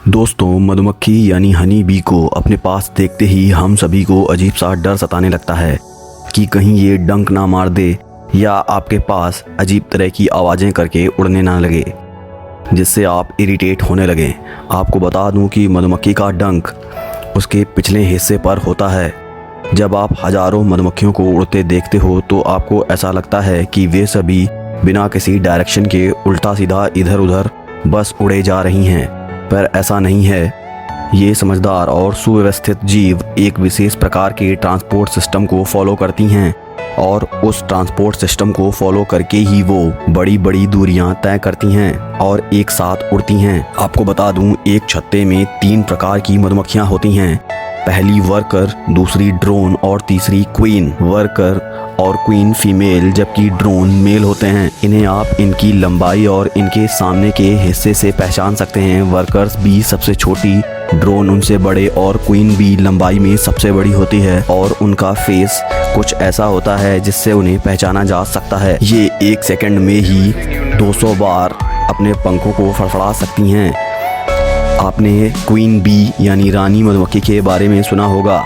दोस्तों, मधुमक्खी यानी हनी बी को अपने पास देखते ही हम सभी को अजीब सा डर सताने लगता है कि कहीं ये डंक ना मार दे या आपके पास अजीब तरह की आवाज़ें करके उड़ने ना लगे, जिससे आप इरिटेट होने लगें। आपको बता दूं कि मधुमक्खी का डंक उसके पिछले हिस्से पर होता है। जब आप हज़ारों मधुमक्खियों को उड़ते देखते हो तो आपको ऐसा लगता है कि वे सभी बिना किसी डायरेक्शन के उल्टा सीधा इधर उधर बस उड़े जा रही हैं, पर ऐसा नहीं है। ये समझदार और सुव्यवस्थित जीव एक विशेष प्रकार के ट्रांसपोर्ट सिस्टम को फॉलो करती हैं और उस ट्रांसपोर्ट सिस्टम को फॉलो करके ही वो बड़ी बड़ी दूरियां तय करती हैं और एक साथ उड़ती हैं। आपको बता दूं, एक छत्ते में 3 प्रकार की मधुमक्खियां होती हैं। पहली वर्कर, दूसरी ड्रोन और तीसरी क्वीन। वर्कर और क्वीन फीमेल जबकि ड्रोन मेल होते हैं। इन्हें आप इनकी लंबाई और इनके सामने के हिस्से से पहचान सकते हैं। वर्कर्स भी सबसे छोटी, ड्रोन उनसे बड़े और क्वीन भी लंबाई में सबसे बड़ी होती है और उनका फेस कुछ ऐसा होता है जिससे उन्हें पहचाना जा सकता है। ये 1 सेकंड में ही 200 बार अपने पंखों को फड़फड़ा सकती हैं। आपने क्वीन बी यानी रानी मधुमक्खी के बारे में सुना होगा।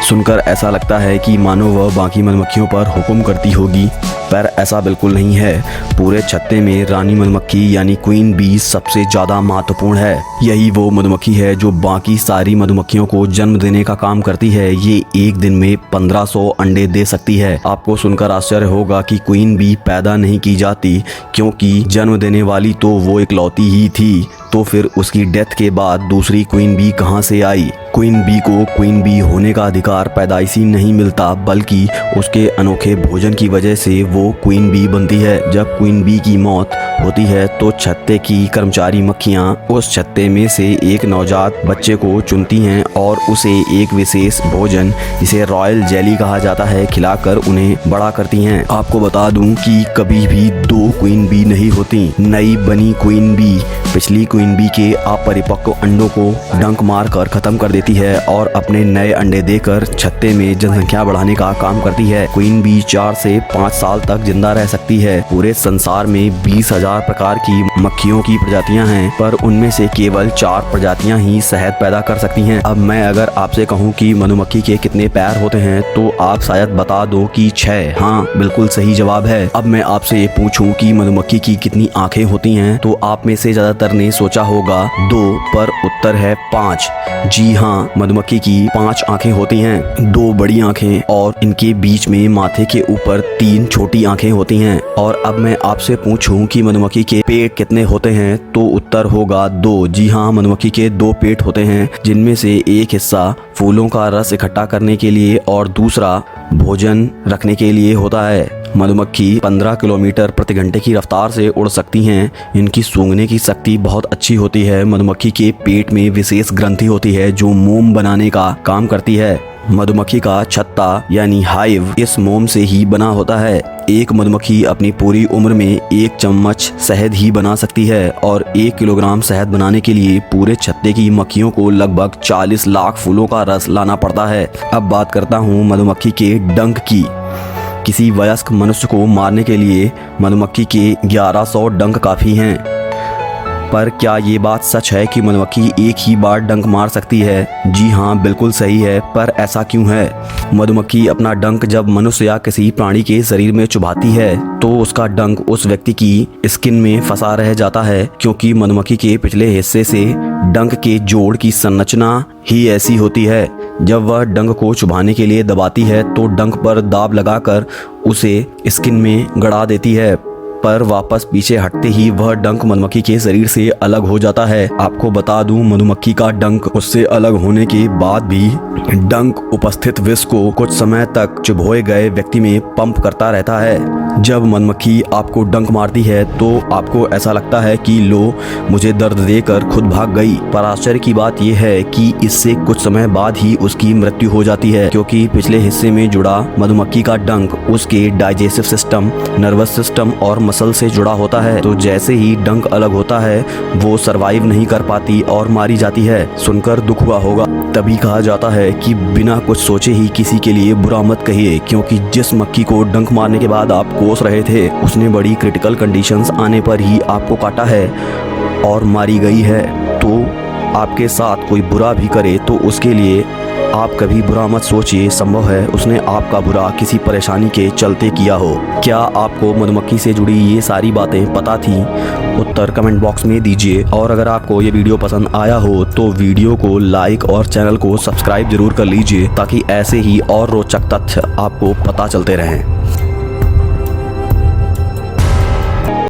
सुनकर ऐसा लगता है कि मानो वह बाकी मधुमक्खियों पर हुक्म करती होगी, पर ऐसा बिल्कुल नहीं है। पूरे छत्ते में रानी मधुमक्खी यानी क्वीन बी सबसे ज़्यादा महत्वपूर्ण है। यही वो मधुमक्खी है जो बाकी सारी मधुमक्खियों को जन्म देने का काम करती है। ये एक दिन में 1500 अंडे दे सकती है। आपको सुनकर आश्चर्य होगा कि क्वीन बी पैदा नहीं की जाती, क्योंकि जन्म देने वाली तो वो इकलौती ही थी। तो फिर उसकी डेथ के बाद दूसरी क्वीन बी कहाँ से आई? क्वीन बी को क्वीन बी होने का अधिकार पैदाइशी नहीं मिलता, बल्कि उसके अनोखे भोजन की वजह से वो क्वीन बी बनती है। जब क्वीन बी की मौत होती है तो छत्ते की कर्मचारी मक्खियाँ उस छत्ते में से एक नवजात बच्चे को चुनती हैं और उसे एक विशेष भोजन, जिसे रॉयल जेली कहा जाता है, खिलाकर उन्हें बड़ा करती हैं। आपको बता दूं कि कभी भी 2 क्वीन बी नहीं होती। नई बनी क्वीन बी पिछली क्वीन बी के अपरिपक्व अंडों को डंक मारकर खत्म कर देती है और अपने नए अंडे देकर छत्ते में जनसंख्या बढ़ाने का काम करती है। क्वीन बी 4 से 5 साल तक जिंदा रह सकती है। पूरे संसार में 20,000 प्रकार की मक्खियों की प्रजातियां हैं, पर उनमें से केवल 4 प्रजातियां ही शहद पैदा कर सकती हैं। अब मैं अगर आपसे कहूं कि मधुमक्खी के कितने पैर होते हैं तो आप शायद बता दो कि 6। हाँ, बिल्कुल सही जवाब है। अब मैं आपसे ये पूछूं कि मधुमक्खी की कितनी आंखें होती हैं तो आप में से ज्यादातर ने सोचा होगा 2, पर उत्तर है 5। जी हाँ, मधुमक्खी की 5 आंखें होती हैं। 2 बड़ी आंखें और इनके बीच में माथे के ऊपर 3 छोटी आंखें होती हैं। और अब मैं आपसे पूछूं कि मधुमक्खी के पेट कितने होते हैं तो उत्तर होगा 2। जी हाँ, मधुमक्खी के 2 पेट होते हैं, जिनमें से एक हिस्सा फूलों का रस इकट्ठा करने के लिए और दूसरा भोजन रखने के लिए होता है। मधुमक्खी 15 किलोमीटर प्रति घंटे की रफ्तार से उड़ सकती हैं। इनकी सूंघने की शक्ति बहुत अच्छी होती है। मधुमक्खी के पेट में विशेष ग्रंथि होती है जो मोम बनाने का काम करती है। मधुमक्खी का छत्ता यानी हाइव इस मोम से ही बना होता है। एक मधुमक्खी अपनी पूरी उम्र में 1 चम्मच शहद ही बना सकती है और 1 किलोग्राम शहद बनाने के लिए पूरे छत्ते की मक्खियों को लगभग 40 लाख फूलों का रस लाना पड़ता है। अब बात करता हूँ मधुमक्खी के डंक की। किसी वयस्क मनुष्य को मारने के लिए मधुमक्खी के 1100 डंक काफ़ी हैं। पर क्या ये बात सच है कि मधुमक्खी एक ही बार डंक मार सकती है? जी हाँ, बिल्कुल सही है, पर ऐसा क्यों है? मधुमक्खी अपना डंक जब मनुष्य या किसी प्राणी के शरीर में चुभाती है तो उसका डंक उस व्यक्ति की स्किन में फंसा रह जाता है, क्योंकि मधुमक्खी के पिछले हिस्से से डंक के जोड़ की संरचना ही ऐसी होती है। जब वह डंक को चुभाने के लिए दबाती है तो डंक पर दाब लगाकर उसे स्किन में गड़ा देती है, पर वापस पीछे हटते ही वह डंक मधुमक्खी के शरीर से अलग हो जाता है। आपको बता दूं, मधुमक्खी का डंक उससे अलग होने के बाद भी डंक उपस्थित विष को कुछ समय तक चुभोए गए व्यक्ति में पंप करता रहता है। जब मधुमक्खी आपको डंक मारती है तो आपको ऐसा लगता है कि लो, मुझे दर्द देकर खुद भाग गई, पर आश्चर्य की बात यह है कि इससे कुछ समय बाद ही उसकी मृत्यु हो जाती है, क्योंकि पिछले हिस्से में जुड़ा मधुमक्खी का डंक उसके डाइजेस्टिव सिस्टम, नर्वस सिस्टम और मसल से जुड़ा होता है। तो जैसे ही डंक अलग होता है वो सरवाइव नहीं कर पाती और मारी जाती है। सुनकर दुख हुआ होगा। तभी कहा जाता है कि बिना कुछ सोचे ही किसी के लिए बुरा मत कहिए, क्योंकि जिस मक्खी को डंक मारने के बाद आप कोस रहे थे उसने बड़ी क्रिटिकल कंडीशंस आने पर ही आपको काटा है और मारी गई है। तो आपके साथ कोई बुरा भी करे तो उसके लिए आप कभी बुरा मत सोचिए। संभव है उसने आपका बुरा किसी परेशानी के चलते किया हो। क्या आपको मधुमक्खी से जुड़ी ये सारी बातें पता थी? उत्तर कमेंट बॉक्स में दीजिए। और अगर आपको ये वीडियो पसंद आया हो तो वीडियो को लाइक और चैनल को सब्सक्राइब जरूर कर लीजिए, ताकि ऐसे ही और रोचक तथ्य आपको पता चलते रहें।